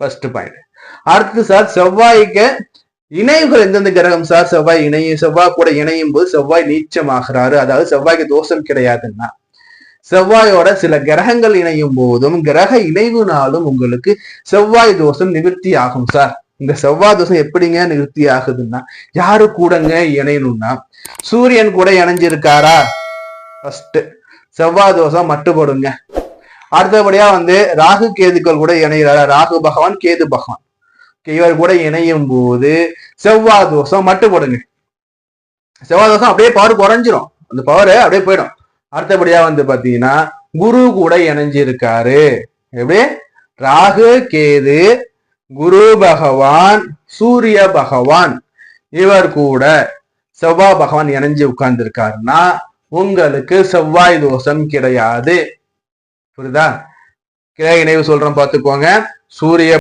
First point. அடுத்து sir, செவ்வாய்க்கு இணைவுகள் எந்தெந்த கிரகம் சார் செவ்வாய் செவ்வாய் கூட இணையும் போது செவ்வாய் நீச்சமாகிறாரு, அதாவது செவ்வாய்க்கு தோஷம் கிடையாதுன்னா, செவ்வாயோட சில கிரகங்கள் இணையும் போதும் கிரக இணைவுனாலும் உங்களுக்கு செவ்வாய் தோஷம் நிவர்த்தி ஆகும் சார். இந்த செவ்வாய் தோஷம் எப்படிங்க நிவர்த்தி ஆகுதுன்னா, யாரு கூடங்க இணையணும்னா, சூரியன் கூட இணைஞ்சிருக்காரா, ஃபர்ஸ்ட் செவ்வாய் தோஷம் மட்டுப்படுங்க. அடுத்தபடியா ராகு கேதுக்கள் கூட இணைகிறாரா, ராகு பகவான் கேது பகவான் இவர் கூட இணையும் போது செவ்வாய் தோஷம் மட்டுப்படுங்க. செவ்வாய் தோஷம் அப்படியே பவர் குறைஞ்சிரும், அந்த பவர் அப்படியே போயிடும். அடுத்தபடியா பாத்தீங்கன்னா குரு கூட இணைஞ்சிருக்காரு. எப்படி, ராகு கேது குரு பகவான் சூரிய பகவான் இவர் கூட செவ்வாய் பகவான் இணைஞ்சு உட்கார்ந்து இருக்காருன்னா உங்களுக்கு செவ்வாய் தோஷம் கிடையாது. புரியுதா? கிரக இணைவு சொல்றோம், பாத்துக்கோங்க. சூரிய